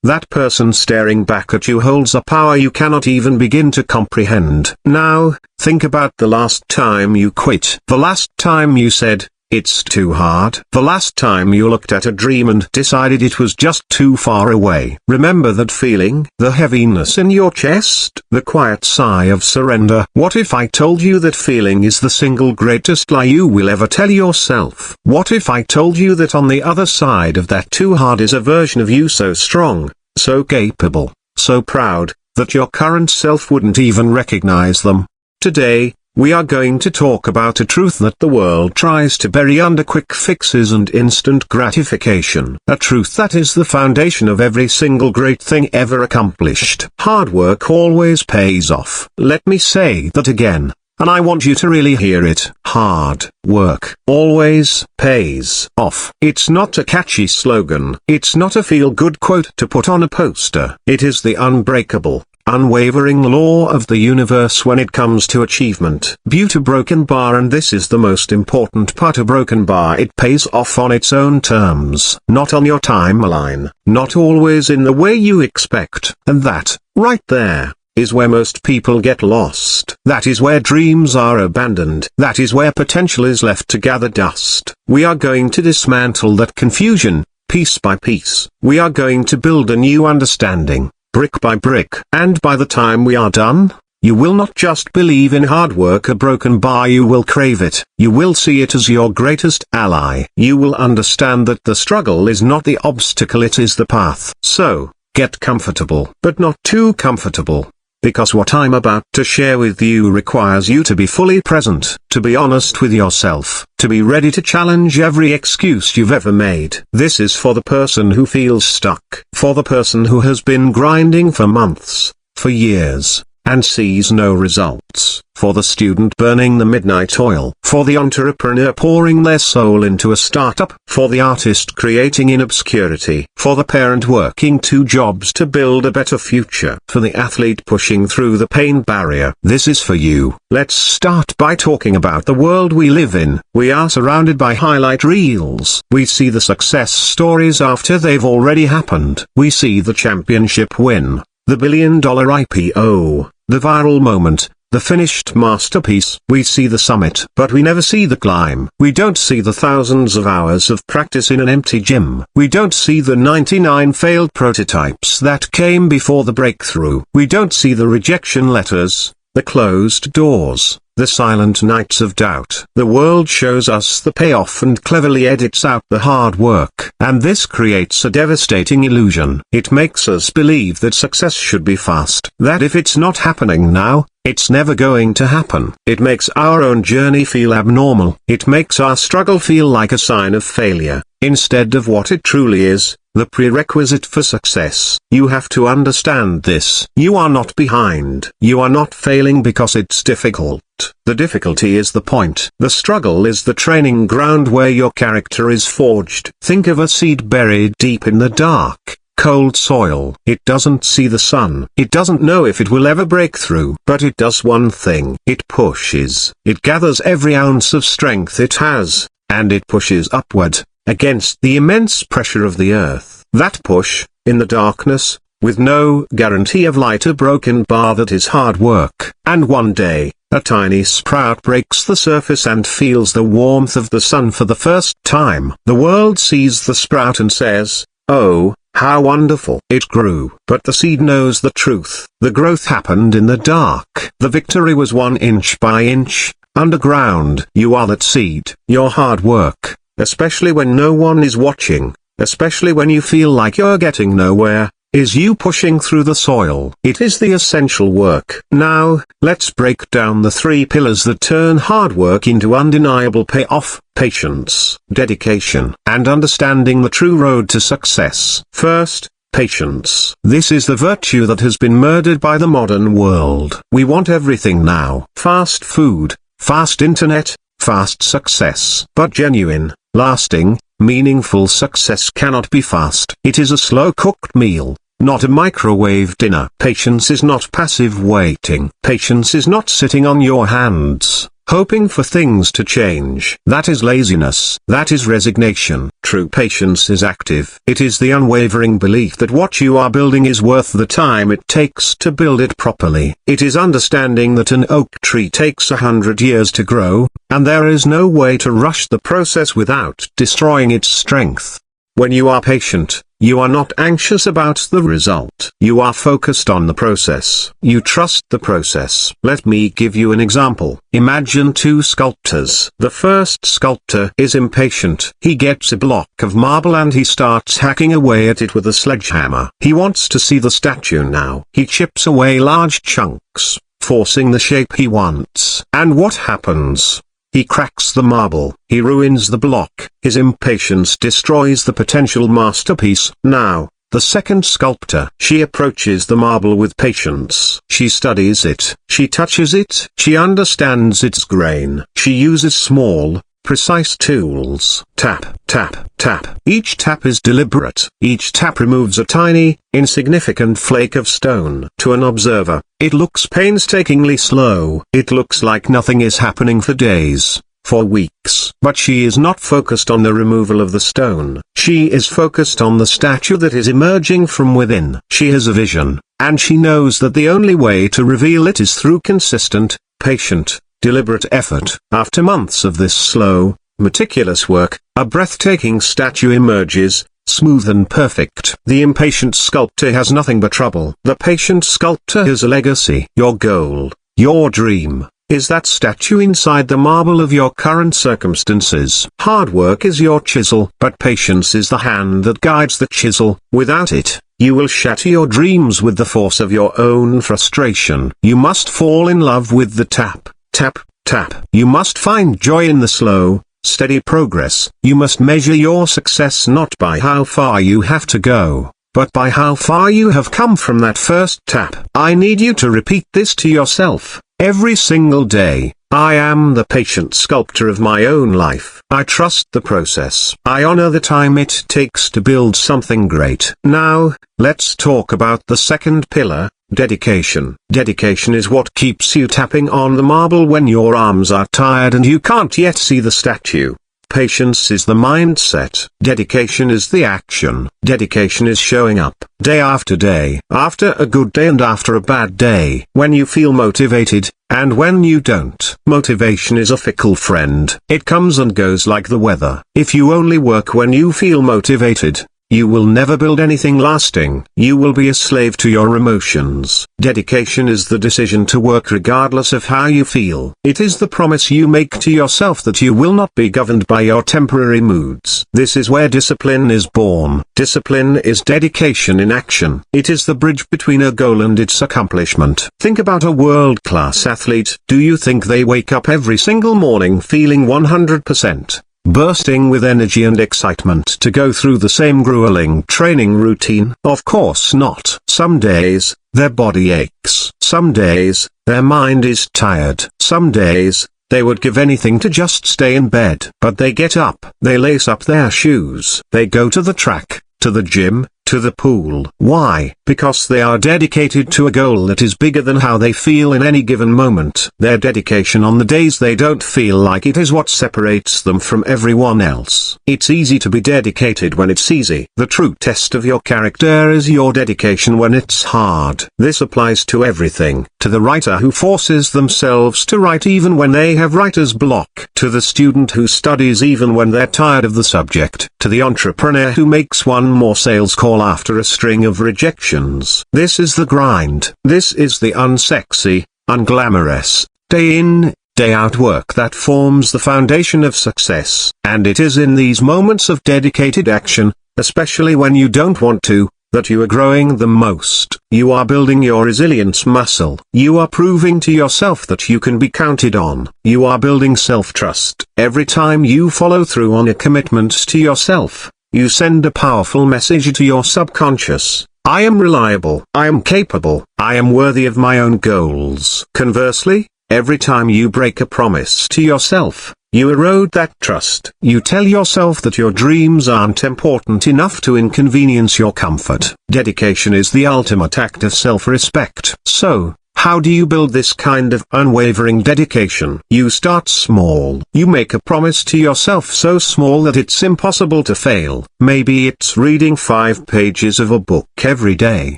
That person staring back at you holds a power you cannot even begin to comprehend. Now, think about the last time you quit. The last time you said, "It's too hard." The last time you looked at a dream and decided it was just too far away. Remember that feeling? The heaviness in your chest? The quiet sigh of surrender? What if I told you that feeling is the single greatest lie you will ever tell yourself? What if I told you that on the other side of that too hard is a version of you so strong, so capable, so proud, that your current self wouldn't even recognize them? Today, we are going to talk about a truth that the world tries to bury under quick fixes and instant gratification. A truth that is the foundation of every single great thing ever accomplished. Hard work always pays off. Let me say that again, and I want you to really hear it. Hard work always pays off. It's not a catchy slogan. It's not a feel-good quote to put on a poster. It is the unbreakable, unwavering law of the universe when it comes to achievement. Build a broken bar, and this is the most important part. A broken bar, it pays off on its own terms, not on your timeline, not always in the way you expect. And that, right there, is where most people get lost. That is where dreams are abandoned. That is where potential is left to gather dust. We are going to dismantle that confusion, piece by piece. We are going to build a new understanding, brick by brick. And by the time we are done, you will not just believe in hard work. A broken bar, you will crave it. You will see it as your greatest ally. You will understand that the struggle is not the obstacle, it is the path. So, get comfortable, but not too comfortable. Because what I'm about to share with you requires you to be fully present, to be honest with yourself, to be ready to challenge every excuse you've ever made. This is for the person who feels stuck, for the person who has been grinding for months, for years, and sees no results, for the student burning the midnight oil, for the entrepreneur pouring their soul into a startup, for the artist creating in obscurity, for the parent working 2 jobs to build a better future, for the athlete pushing through the pain barrier. This is for you. Let's start by talking about the world we live in. We are surrounded by highlight reels. We see the success stories after they've already happened. We see the championship win, the billion-dollar IPO, the viral moment, the finished masterpiece. We see the summit, but we never see the climb. We don't see the thousands of hours of practice in an empty gym. We don't see the 99 failed prototypes that came before the breakthrough. We don't see the rejection letters, the closed doors, the silent nights of doubt. The world shows us the payoff and cleverly edits out the hard work. And this creates a devastating illusion. It makes us believe that success should be fast, that if it's not happening now, it's never going to happen. It makes our own journey feel abnormal. It makes our struggle feel like a sign of failure, instead of what it truly is, the prerequisite for success. You have to understand this. You are not behind. You are not failing because it's difficult. The difficulty is the point. The struggle is the training ground where your character is forged. Think of a seed buried deep in the dark, cold soil. It doesn't see the sun. It doesn't know if it will ever break through. But it does one thing. It pushes. It gathers every ounce of strength it has, and it pushes upward, against the immense pressure of the earth. That push, in the darkness, with no guarantee of light, a broken bar, that is hard work. And one day, a tiny sprout breaks the surface and feels the warmth of the sun for the first time. The world sees the sprout and says, "Oh, how wonderful." It grew. But the seed knows the truth. The growth happened in the dark. The victory was 1 inch by inch, underground. You are that seed. Your hard work, especially when no one is watching, especially when you feel like you're getting nowhere, is you pushing through the soil. It is the essential work. Now, let's break down the 3 pillars that turn hard work into undeniable payoff: patience, dedication, and understanding the true road to success. First, patience. This is the virtue that has been murdered by the modern world. We want everything now. Fast food, fast internet, fast success. But genuine, lasting, meaningful success cannot be fast. It is a slow-cooked meal, not a microwave dinner. Patience is not passive waiting. Patience is not sitting on your hands, hoping for things to change. That is laziness. That is resignation. True patience is active. It is the unwavering belief that what you are building is worth the time it takes to build it properly. It is understanding that an oak tree takes 100 years to grow, and there is no way to rush the process without destroying its strength. When you are patient, you are not anxious about the result. You are focused on the process. You trust the process. Let me give you an example. Imagine two sculptors. The first sculptor is impatient. He gets a block of marble and he starts hacking away at it with a sledgehammer. He wants to see the statue now. He chips away large chunks, forcing the shape he wants. And what happens? He cracks the marble. He ruins the block. His impatience destroys the potential masterpiece. Now, the second sculptor. She approaches the marble with patience. She studies it. She touches it. She understands its grain. She uses small, precise tools. Tap, tap, tap. Each tap is deliberate. Each tap removes a tiny, insignificant flake of stone. To an observer, it looks painstakingly slow. It looks like nothing is happening for days, for weeks. But she is not focused on the removal of the stone. She is focused on the statue that is emerging from within. She has a vision, and she knows that the only way to reveal it is through consistent, patient, deliberate effort. After months of this slow, meticulous work, a breathtaking statue emerges, smooth and perfect. The impatient sculptor has nothing but trouble. The patient sculptor has a legacy. Your goal, your dream, is that statue inside the marble of your current circumstances. Hard work is your chisel, but patience is the hand that guides the chisel. Without it, you will shatter your dreams with the force of your own frustration. You must fall in love with the tap, tap, tap. You must find joy in the slow, steady progress. You must measure your success not by how far you have to go, but by how far you have come from that first tap. I need you to repeat this to yourself, every single day. I am the patient sculptor of my own life. I trust the process. I honor the time it takes to build something great. Now, let's talk about the second pillar, dedication. Dedication is what keeps you tapping on the marble when your arms are tired and you can't yet see the statue. Patience is the mindset. Dedication is the action. Dedication is showing up, day after day, after a good day and after a bad day, when you feel motivated, and when you don't. Motivation is a fickle friend. It comes and goes like the weather. If you only work when you feel motivated, you will never build anything lasting. You will be a slave to your emotions. Dedication is the decision to work regardless of how you feel. It is the promise you make to yourself that you will not be governed by your temporary moods. This is where discipline is born. Discipline is dedication in action. It is the bridge between a goal and its accomplishment. Think about a world-class athlete. Do you think they wake up every single morning feeling 100%? Bursting with energy and excitement to go through the same grueling training routine? Of course not. Some days, their body aches. Some days, their mind is tired. Some days, they would give anything to just stay in bed. But they get up. They lace up their shoes. They go to the track, to the gym, to the pool. Why? Because they are dedicated to a goal that is bigger than how they feel in any given moment. Their dedication on the days they don't feel like it is what separates them from everyone else. It's easy to be dedicated when it's easy. The true test of your character is your dedication when it's hard. This applies to everything. To the writer who forces themselves to write even when they have writer's block. To the student who studies even when they're tired of the subject. To the entrepreneur who makes one more sales call after a string of rejections. This is the grind. This is the unsexy, unglamorous, day in, day out work that forms the foundation of success. And it is in these moments of dedicated action, especially when you don't want to, that you are growing the most. You are building your resilience muscle. You are proving to yourself that you can be counted on. You are building self-trust. Every time you follow through on a commitment to yourself, you send a powerful message to your subconscious. I am reliable. I am capable. I am worthy of my own goals. Conversely, every time you break a promise to yourself, you erode that trust. You tell yourself that your dreams aren't important enough to inconvenience your comfort. Dedication is the ultimate act of self-respect. So, How do you build this kind of unwavering dedication? You start small. You make a promise to yourself so small that it's impossible to fail. Maybe it's reading 5 pages of a book every day.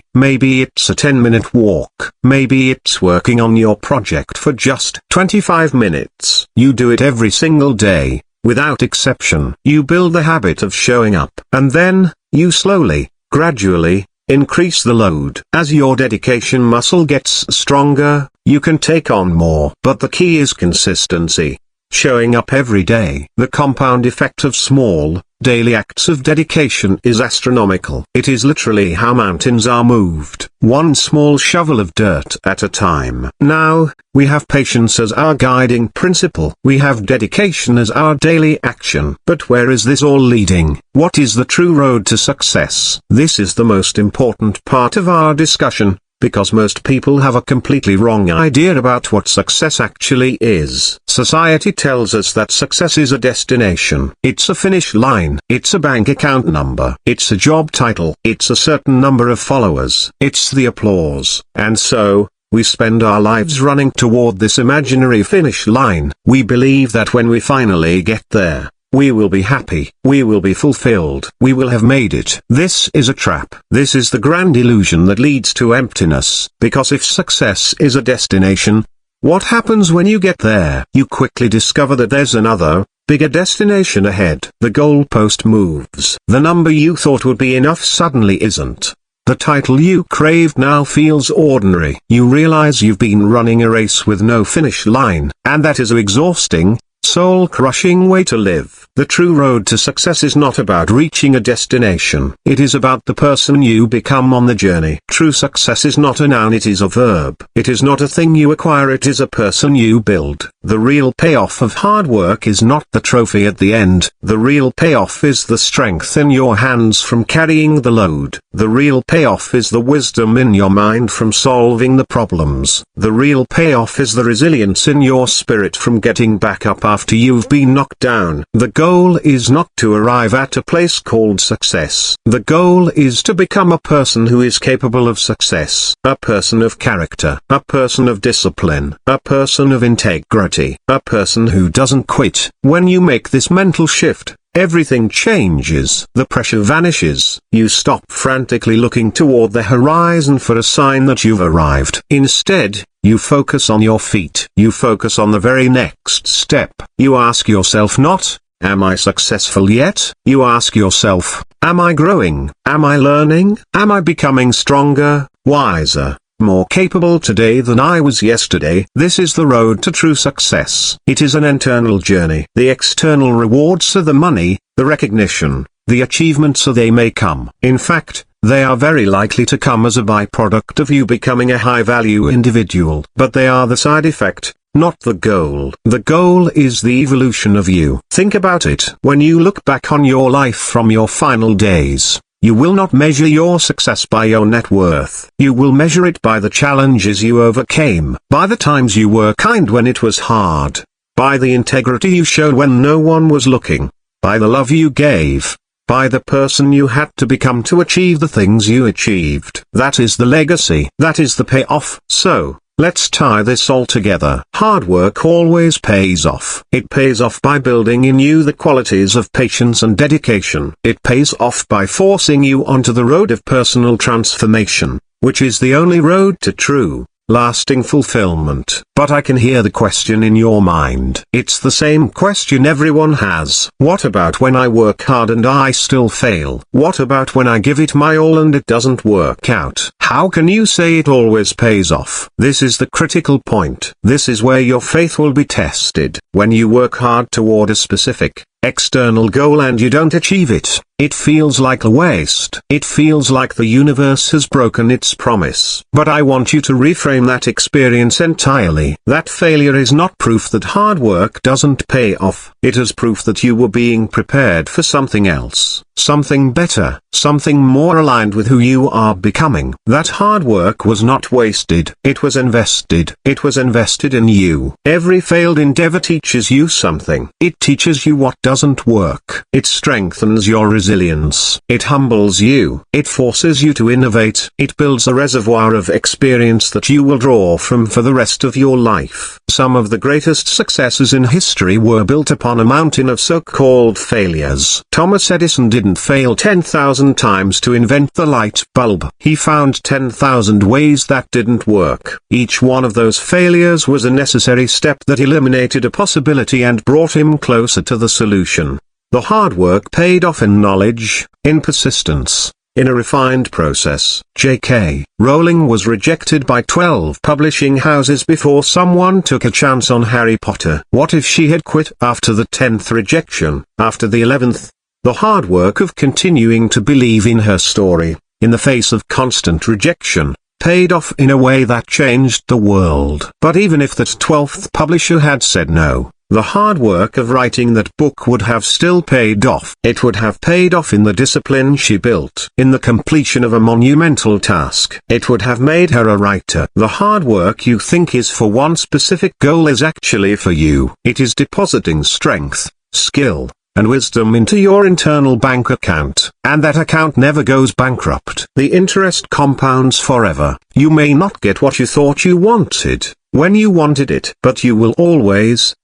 Maybe it's a 10-minute walk. Maybe it's working on your project for just 25 minutes. You do it every single day, without exception. You build the habit of showing up. And then, you slowly, gradually, increase the load. As your dedication muscle gets stronger, you can take on more. But the key is consistency. Showing up every day. The compound effect of small, daily acts of dedication is astronomical. It is literally how mountains are moved, one small shovel of dirt at a time. Now, we have patience as our guiding principle. We have dedication as our daily action. But where is this all leading? What is the true road to success? This is the most important part of our discussion, because most people have a completely wrong idea about what success actually is. Society tells us that success is a destination. It's a finish line. It's a bank account number. It's a job title. It's a certain number of followers. It's the applause. And so, we spend our lives running toward this imaginary finish line. We believe that when we finally get there, we will be happy. We will be fulfilled. We will have made it. This is a trap. This is the grand illusion that leads to emptiness. Because if success is a destination, what happens when you get there? You quickly discover that there's another, bigger destination ahead. The goalpost moves. The number you thought would be enough suddenly isn't. The title you craved now feels ordinary. You realize you've been running a race with no finish line, and that is an exhausting, soul-crushing way to live. The true road to success is not about reaching a destination. It is about the person you become on the journey. True success is not a noun, it is a verb. It is not a thing you acquire, it is a person you build. The real payoff of hard work is not the trophy at the end. The real payoff is the strength in your hands from carrying the load. The real payoff is the wisdom in your mind from solving the problems. The real payoff is the resilience in your spirit from getting back up after you've been knocked down. The goal is not to arrive at a place called success. The goal is to become a person who is capable of success. A person of character. A person of discipline. A person of integrity. A person who doesn't quit. When you make this mental shift, everything changes. The pressure vanishes. You stop frantically looking toward the horizon for a sign that you've arrived. Instead, you focus on your feet. You focus on the very next step. You ask yourself not, am I successful yet? You ask yourself, am I growing? Am I learning? Am I becoming stronger, wiser, more capable today than I was yesterday? This is the road to true success. It is an internal journey. The external rewards are the money, the recognition, the achievements, so they may come. In fact, they are very likely to come as a byproduct of you becoming a high-value individual. But they are the side effect, not the goal. The goal is the evolution of you. Think about it. When you look back on your life from your final days, you will not measure your success by your net worth. You will measure it by the challenges you overcame, by the times you were kind when it was hard, by the integrity you showed when no one was looking, by the love you gave, by the person you had to become to achieve the things you achieved. That is the legacy. That is the payoff. So, let's tie this all together. Hard work always pays off. It pays off by building in you the qualities of patience and dedication. It pays off by forcing you onto the road of personal transformation, which is the only road to true, lasting fulfillment. But I can hear the question in your mind. It's the same question everyone has. What about when I work hard and I still fail? What about when I give it my all and it doesn't work out? How can you say it always pays off? This is the critical point. This is where your faith will be tested. When you work hard toward a specific, external goal and you don't achieve it, it feels like a waste. It feels like the universe has broken its promise. But I want you to reframe that experience entirely. That failure is not proof that hard work doesn't pay off. It is proof that you were being prepared for something else, something better, something more aligned with who you are becoming. That hard work was not wasted. It was invested. It was invested in you. Every failed endeavor teaches you something. It teaches you what doesn't work. It strengthens your resilience. resilience. It humbles you. It forces you to innovate. It builds a reservoir of experience that you will draw from for the rest of your life. Some of the greatest successes in history were built upon a mountain of so-called failures. Thomas Edison didn't fail 10,000 times to invent the light bulb. He found 10,000 ways that didn't work. Each one of those failures was a necessary step that eliminated a possibility and brought him closer to the solution. The hard work paid off in knowledge, in persistence, in a refined process. J.K. Rowling was rejected by 12 publishing houses before someone took a chance on Harry Potter. What if she had quit after the 10th rejection, after the 11th? The hard work of continuing to believe in her story, in the face of constant rejection, paid off in a way that changed the world. But even if that 12th publisher had said no, the hard work of writing that book would have still paid off. It would have paid off in the discipline she built, in the completion of a monumental task. It would have made her a writer. The hard work you think is for one specific goal is actually for you. It is depositing strength, skill, and wisdom into your internal bank account, and that account never goes bankrupt. The interest compounds forever. You may not get what you thought you wanted, when you wanted it, but you will always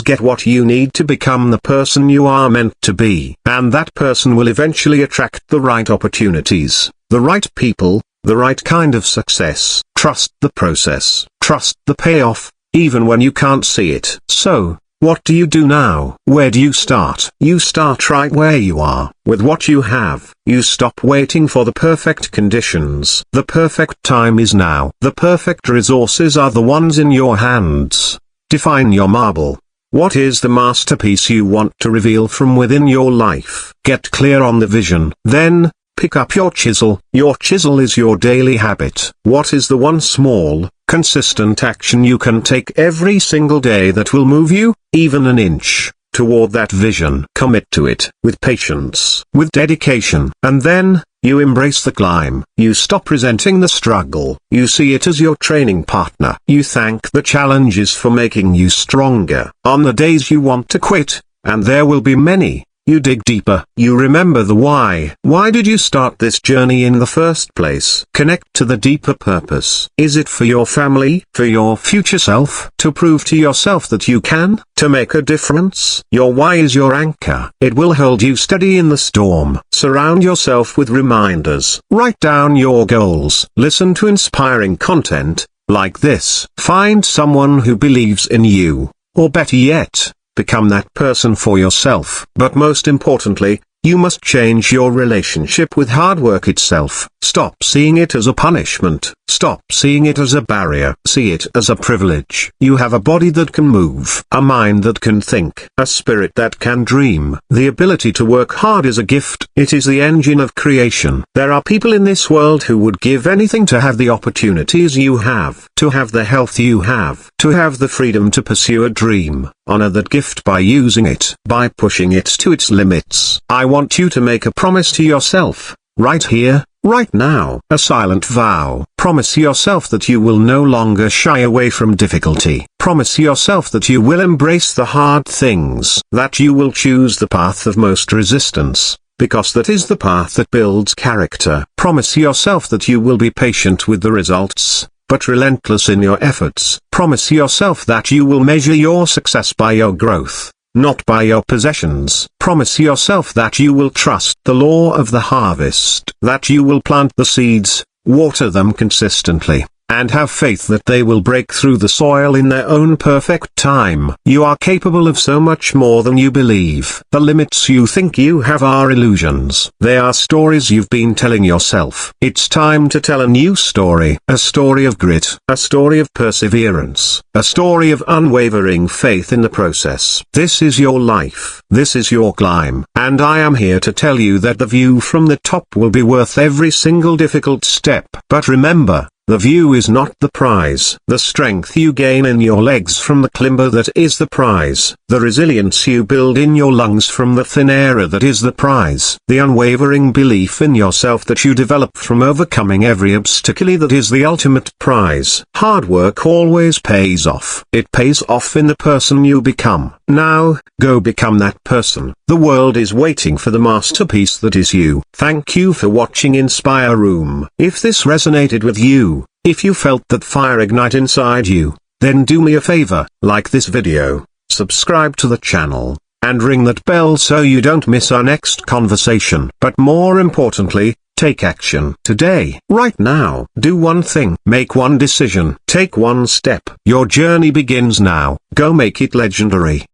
get what you need to become the person you are meant to be. And that person will eventually attract the right opportunities, the right people, the right kind of success. Trust the process, trust the payoff, even when you can't see it. So, what do you do now? Where do you start? You start right where you are, with what you have. You stop waiting for the perfect conditions. The perfect time is now. The perfect resources are the ones in your hands. Define your marble. What is the masterpiece you want to reveal from within your life? Get clear on the vision. Then, pick up your chisel. Your chisel is your daily habit. What is the one small, consistent action you can take every single day that will move you, even an inch, toward that vision? Commit to it, with patience, with dedication. And then, you embrace the climb. You stop resenting the struggle. You see it as your training partner. You thank the challenges for making you stronger. On the days you want to quit, and there will be many, you dig deeper. You remember the why. Why did you start this journey in the first place? Connect to the deeper purpose. Is it for your family? For your future self? To prove to yourself that you can? To make a difference? Your why is your anchor. It will hold you steady in the storm. Surround yourself with reminders. Write down your goals. Listen to inspiring content, like this. Find someone who believes in you. Or better yet, become that person for yourself. But most importantly, you must change your relationship with hard work itself. Stop seeing it as a punishment. Stop seeing it as a barrier. See it as a privilege. You have a body that can move, a mind that can think, a spirit that can dream. The ability to work hard is a gift. It is the engine of creation. There are people in this world who would give anything to have the opportunities you have, to have the health you have, to have the freedom to pursue a dream. Honor that gift by using it, by pushing it to its limits. I want you to make a promise to yourself, right here, right now. A silent vow. Promise yourself that you will no longer shy away from difficulty. Promise yourself that you will embrace the hard things. That you will choose the path of most resistance, because that is the path that builds character. Promise yourself that you will be patient with the results, but relentless in your efforts. Promise yourself that you will measure your success by your growth, not by your possessions. Promise yourself that you will trust the law of the harvest, that you will plant the seeds, water them consistently, and have faith that they will break through the soil in their own perfect time. You are capable of so much more than you believe. The limits you think you have are illusions. They are stories you've been telling yourself. It's time to tell a new story. A story of grit. A story of perseverance. A story of unwavering faith in the process. This is your life. This is your climb. And I am here to tell you that the view from the top will be worth every single difficult step. But remember, The view is not the prize. The strength you gain in your legs from the climber, that is the prize. The resilience you build in your lungs from the thin air, that is the prize. The unwavering belief in yourself that you develop from overcoming every obstacle, that is the ultimate prize. Hard work always pays off. It pays off in the person you become. Now, go become that person. The world is waiting for the masterpiece that is you. Thank you for watching Inspire Room. If this resonated with you, if you felt that fire ignite inside you, then do me a favor, like this video, subscribe to the channel, and ring that bell so you don't miss our next conversation. But more importantly, take action. Today, right now. Do one thing. Make one decision. Take one step. Your journey begins now. Go make it legendary.